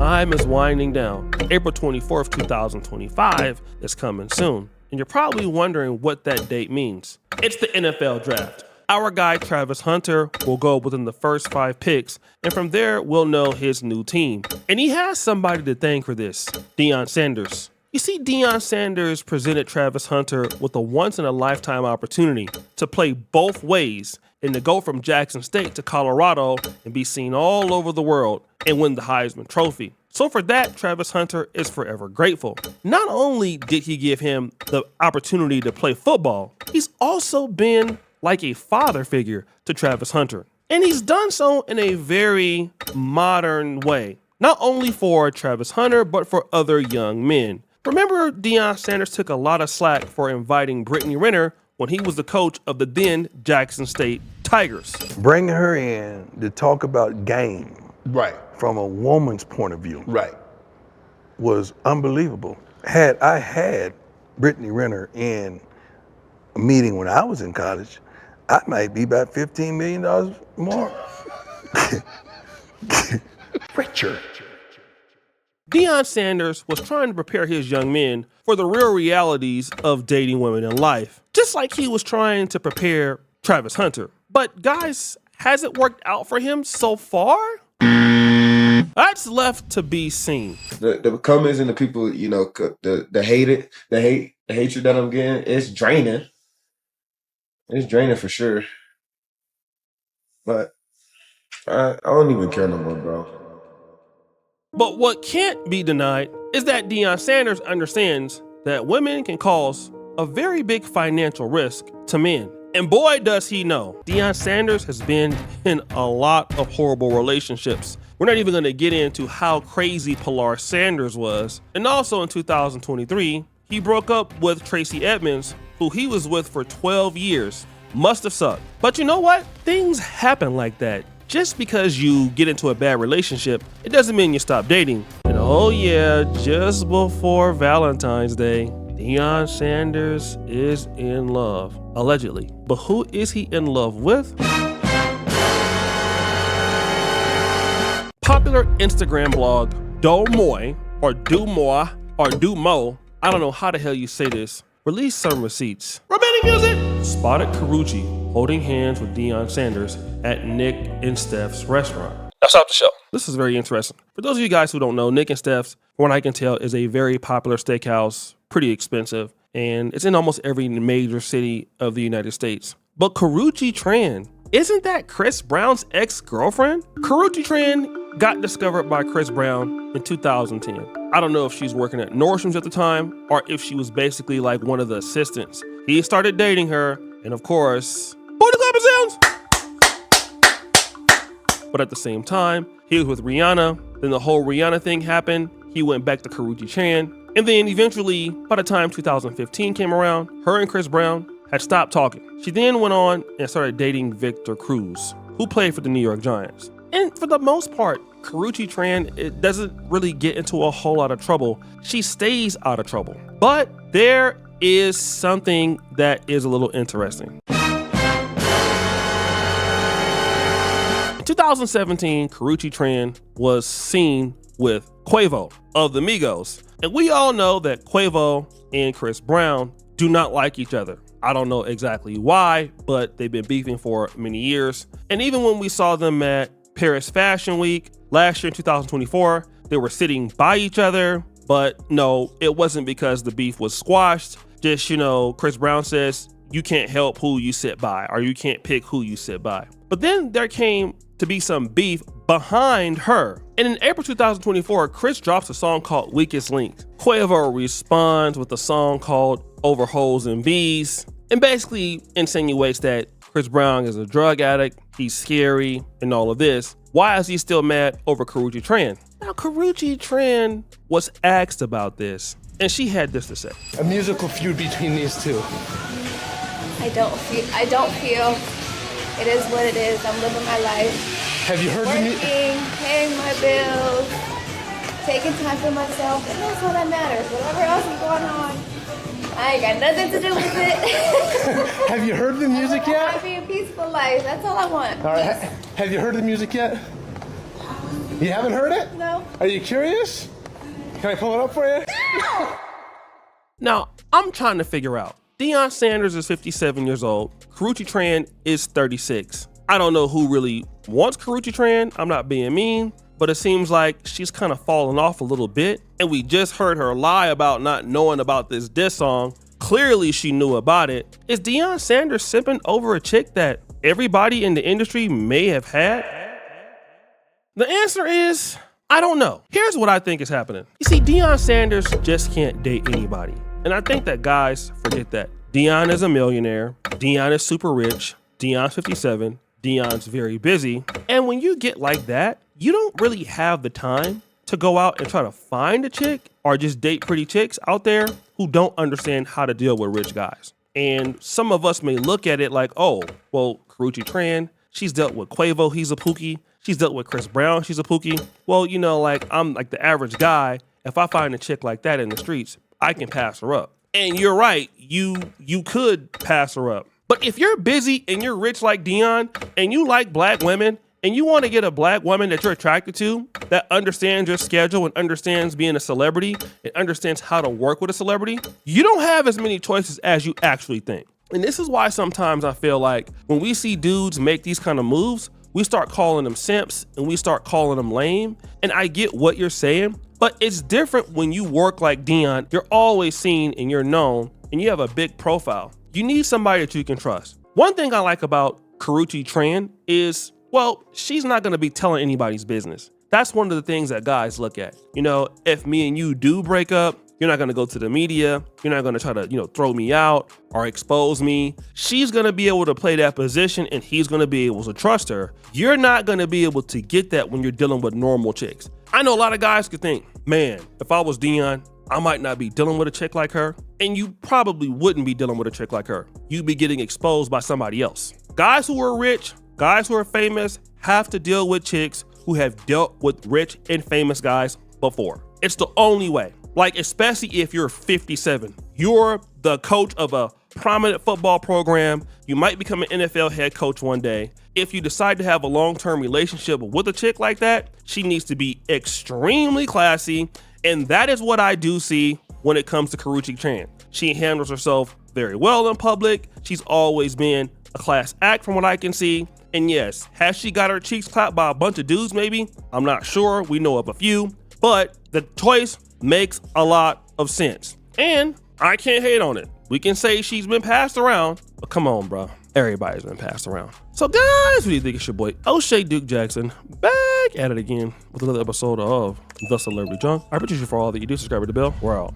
time is winding down. April 24th, 2025 is coming soon. And you're probably wondering what that date means. It's the NFL draft. Our guy Travis Hunter will go within the first 5 picks, and from there we'll know his new team. And he has somebody to thank for this, Deion Sanders. You see, Deion Sanders presented Travis Hunter with a once-in-a-lifetime opportunity to play both ways and to go from Jackson State to Colorado and be seen all over the world and win the Heisman Trophy. So for that, Travis Hunter is forever grateful. Not only did he give him the opportunity to play football, he's also been like a father figure to Travis Hunter. And he's done so in a very modern way, not only for Travis Hunter, but for other young men. Remember, Deion Sanders took a lot of slack for inviting Brittany Renner when he was the coach of the then Jackson State Tigers. Bringing her in to talk about game, right, from a woman's point of view, right, was unbelievable. Had I had Brittany Renner in a meeting when I was in college, I might be about $15 million more richer. Deion Sanders was trying to prepare his young men for the real realities of dating women in life, just like he was trying to prepare Travis Hunter. But guys, has it worked out for him so far? That's left to be seen. The comments and the people, you know, the hatred that I'm getting, it's draining. It's draining for sure. But I don't even care no more, bro. But what can't be denied is that Deion Sanders understands that women can cause a very big financial risk to men. And boy, does he know. Deion Sanders has been in a lot of horrible relationships. We're not even going to get into how crazy Pilar Sanders was. And also in 2023, he broke up with Tracy Edmonds, who he was with for 12 years. Must have sucked. But you know what? Things happen like that. Just because you get into a bad relationship, it doesn't mean you stop dating. And oh yeah, just before Valentine's Day, Deion Sanders is in love, allegedly. But who is he in love with? Popular Instagram blog Domoy or Dumoy or Dumo, I don't know how the hell you say this, released some receipts. Romantic music! Spotted Karrueche holding hands with Deion Sanders at Nick and Steph's restaurant. Now stop the show. This is very interesting. For those of you guys who don't know, Nick and Steph's, from what I can tell, is a very popular steakhouse, pretty expensive, and it's in almost every major city of the United States. But Karrueche Tran, isn't that Chris Brown's ex-girlfriend? Karrueche Tran got discovered by Chris Brown in 2010. I don't know if she's working at Nordstrom's at the time or if she was basically like one of the assistants. He started dating her, and of course, booty clapping sounds! But at the same time, he was with Rihanna. Then the whole Rihanna thing happened. He went back to Karrueche Tran. And then eventually, by the time 2015 came around, her and Chris Brown had stopped talking. She then went on and started dating Victor Cruz, who played for the New York Giants. And for the most part, Karrueche Tran, it doesn't really get into a whole lot of trouble. She stays out of trouble. But there is something that is a little interesting. In 2017, Karrueche Tran was seen with Quavo of the Migos. And we all know that Quavo and Chris Brown do not like each other. I don't know exactly why, but they've been beefing for many years. And even when we saw them at Paris Fashion Week last year in 2024, they were sitting by each other. But no, it wasn't because the beef was squashed. Just, you know, Chris Brown says, you can't help who you sit by, or you can't pick who you sit by. But then there came to be some beef behind her. And in April 2024, Chris drops a song called Weakest Link. Quavo responds with a song called Over Hoes and Bees, and basically insinuates that Chris Brown is a drug addict, he's scary, and all of this. Why is he still mad over Karrueche Tran? Now, Karrueche Tran was asked about this, and she had this to say. A musical feud between these two. I don't feel. It is what it is. I'm living my life. Have you heard Working, paying my bills, taking time for myself, and that's all that matters. Whatever else is going on, I ain't got nothing to do with it. Have you heard the music yet? Happy and peaceful life. That's all I want. All right. Have you heard the music yet? You haven't heard it? No. Are you curious? Can I pull it up for you? Now, I'm trying to figure out. Deion Sanders is 57 years old. Karrueche Tran is 36. I don't know who really wants Karrueche Tran. I'm not being mean, but it seems like she's kind of fallen off a little bit. And we just heard her lie about not knowing about this diss song. Clearly she knew about it. Is Deion Sanders simping over a chick that everybody in the industry may have had? The answer is, I don't know. Here's what I think is happening. You see, Deion Sanders just can't date anybody. And I think that guys forget that. Deion is a millionaire. Deion is super rich. Deion's 57. Deion's very busy. And when you get like that, you don't really have the time to go out and try to find a chick or just date pretty chicks out there who don't understand how to deal with rich guys. And some of us may look at it like, oh, well, Karrueche Tran, she's dealt with Quavo, he's a pookie. She's dealt with Chris Brown, she's a pookie. Well, you know, like I'm like the average guy. If I find a chick like that in the streets, I can pass her up. And you're right, you could pass her up. But if you're busy and you're rich like Deion and you like black women and you want to get a black woman that you're attracted to that understands your schedule and understands being a celebrity and understands how to work with a celebrity, you don't have as many choices as you actually think. And this is why sometimes I feel like when we see dudes make these kind of moves, we start calling them simps and we start calling them lame. And I get what you're saying, but it's different when you work like Deion. You're always seen and you're known and you have a big profile. You need somebody that you can trust. One thing I like about Karrueche Tran is, well, she's not gonna be telling anybody's business. That's one of the things that guys look at. You know, if me and you do break up, you're not gonna go to the media. You're not gonna try to, throw me out or expose me. She's gonna be able to play that position and he's gonna be able to trust her. You're not gonna be able to get that when you're dealing with normal chicks. I know a lot of guys could think, man, if I was Deion, I might not be dealing with a chick like her. And you probably wouldn't be dealing with a chick like her. You'd be getting exposed by somebody else. Guys who are rich, guys who are famous have to deal with chicks who have dealt with rich and famous guys before. It's the only way. Like, especially if you're 57, you're the coach of a prominent football program. You might become an NFL head coach one day. If you decide to have a long-term relationship with a chick like that, she needs to be extremely classy. And that is what I do see when it comes to Karrueche Tran. She handles herself very well in public. She's always been a class act from what I can see. And yes, has she got her cheeks clapped by a bunch of dudes maybe? I'm not sure. We know of a few. But the choice makes a lot of sense. And I can't hate on it. We can say she's been passed around, but come on, bro. Everybody's been passed around. So guys, what do you think? It's your boy, O'Shea Duke Jackson, back at it again with another episode of The Celebrity Junk. I appreciate you for all that you do. Subscribe to the bell. We're out.